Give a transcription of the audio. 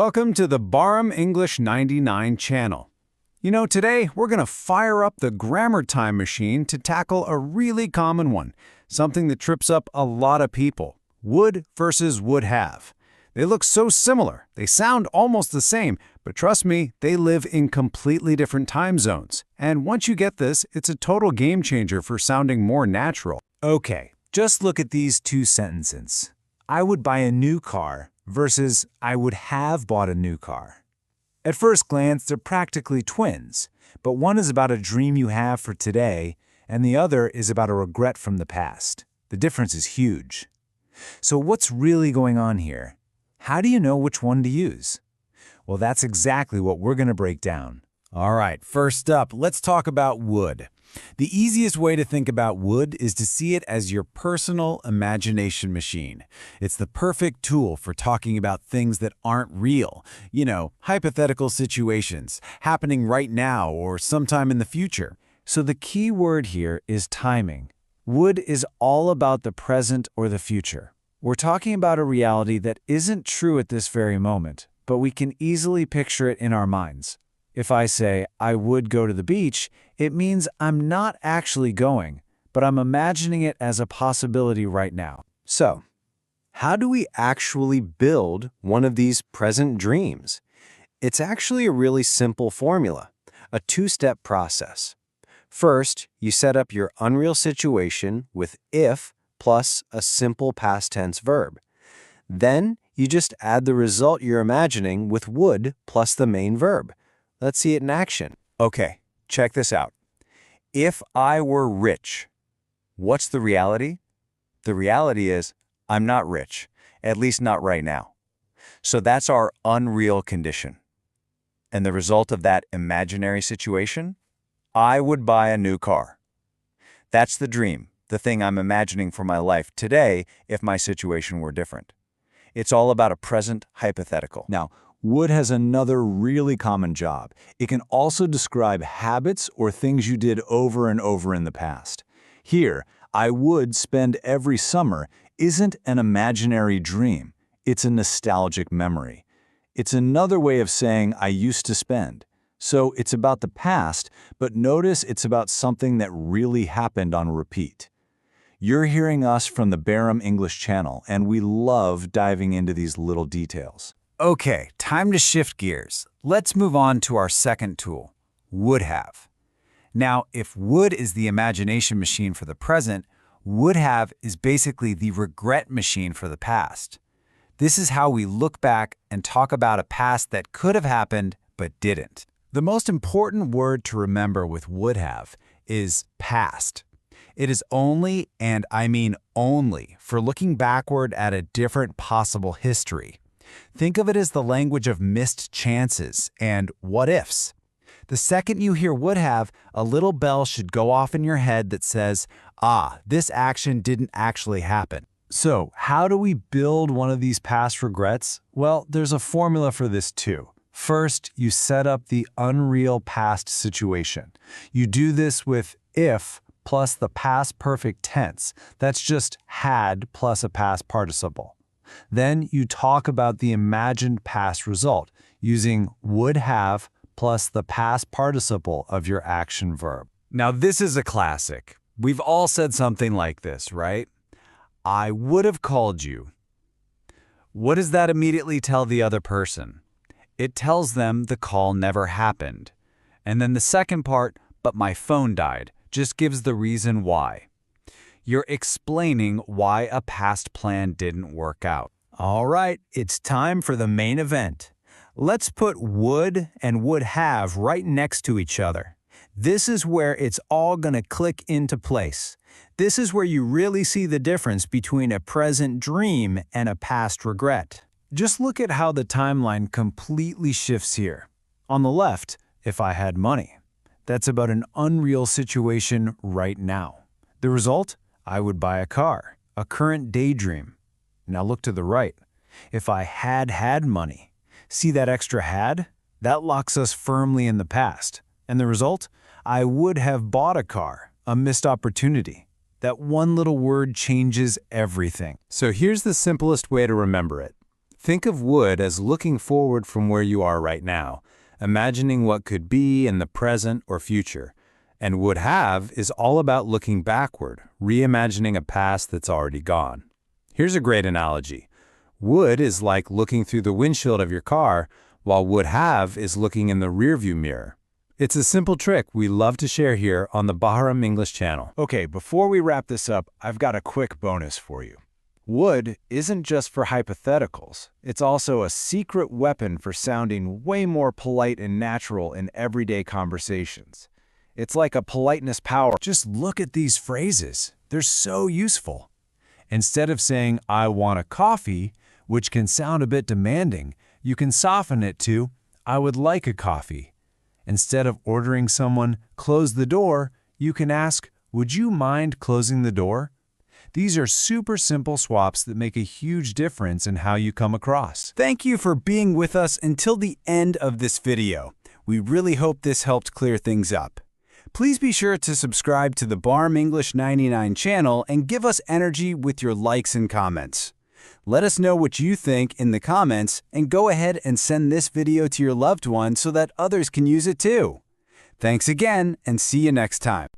Welcome to the Barham English 99 channel. Today we're going to fire up the grammar time machine to tackle a really common one, something that trips up a lot of people: would versus would have. They look so similar, they sound almost the same, but trust me, they live in completely different time zones. And once you get this, it's a total game changer for sounding more natural. Okay, just look at these two sentences. I would buy a new car versus I would have bought a new car. At first glance, they're practically twins, but one is about a dream you have for today, and the other is about a regret from the past. The difference is huge. So what's really going on here? How do you know which one to use? Well, that's exactly what we're going to break down. All right, first up, let's talk about would. The easiest way to think about would is to see it as your personal imagination machine. It's the perfect tool for talking about things that aren't real. Hypothetical situations happening right now or sometime in the future. So the key word here is timing. Would is all about the present or the future. We're talking about a reality that isn't true at this very moment, but we can easily picture it in our minds. If I say, I would go to the beach, it means I'm not actually going, but I'm imagining it as a possibility right now. So, how do we actually build one of these present dreams? It's actually a really simple formula, a two-step process. First, you set up your unreal situation with if plus a simple past tense verb. Then, you just add the result you're imagining with would plus the main verb. Let's see it in action. Okay, check this out. If I were rich, what's the reality? The reality is I'm not rich, at least not right now. So that's our unreal condition. And the result of that imaginary situation? I would buy a new car. That's the dream, the thing I'm imagining for my life today if my situation were different. It's all about a present hypothetical. Now, would has another really common job. It can also describe habits or things you did over and over in the past. Here, I would spend every summer isn't an imaginary dream. It's a nostalgic memory. It's another way of saying I used to spend. So it's about the past, but notice it's about something that really happened on repeat. You're hearing us from the Barham English channel, and we love diving into these little details. Okay, time to shift gears. Let's move on to our second tool, would have. Now, if would is the imagination machine for the present, would have is basically the regret machine for the past. This is how we look back and talk about a past that could have happened but didn't. The most important word to remember with would have is past. It is only, and I mean only, for looking backward at a different possible history. Think of it as the language of missed chances and what-ifs. The second you hear would have, a little bell should go off in your head that says, this action didn't actually happen. So, how do we build one of these past regrets? Well, there's a formula for this too. First, you set up the unreal past situation. You do this with if plus the past perfect tense. That's just had plus a past participle. Then you talk about the imagined past result using would have plus the past participle of your action verb. Now, this is a classic. We've all said something like this, right? I would have called you. What does that immediately tell the other person? It tells them the call never happened. And then the second part, but my phone died, just gives the reason why. You're explaining why a past plan didn't work out. All right, it's time for the main event. Let's put would and would have right next to each other. This is where it's all going to click into place. This is where you really see the difference between a present dream and a past regret. Just look at how the timeline completely shifts here. On the left, if I had money. That's about an unreal situation right now. The result? I would buy a car, a current daydream. Now look to the right. If I had money. See that extra had? That locks us firmly in the past. And the result? I would have bought a car, a missed opportunity. That one little word changes everything. So here's the simplest way to remember it. Think of would as looking forward from where you are right now, imagining what could be in the present or future. And would have is all about looking backward, reimagining a past that's already gone. Here's a great analogy. Would is like looking through the windshield of your car, while would have is looking in the rearview mirror. It's a simple trick we love to share here on the Bahram English channel. Okay, before we wrap this up, I've got a quick bonus for you. Would isn't just for hypotheticals. It's also a secret weapon for sounding way more polite and natural in everyday conversations. It's like a politeness power. Just look at these phrases. They're so useful. Instead of saying, I want a coffee, which can sound a bit demanding, you can soften it to, I would like a coffee. Instead of ordering someone, close the door, you can ask, would you mind closing the door? These are super simple swaps that make a huge difference in how you come across. Thank you for being with us until the end of this video. We really hope this helped clear things up. Please be sure to subscribe to the Bahram English 99 channel and give us energy with your likes and comments. Let us know what you think in the comments and go ahead and send this video to your loved one so that others can use it too. Thanks again and see you next time.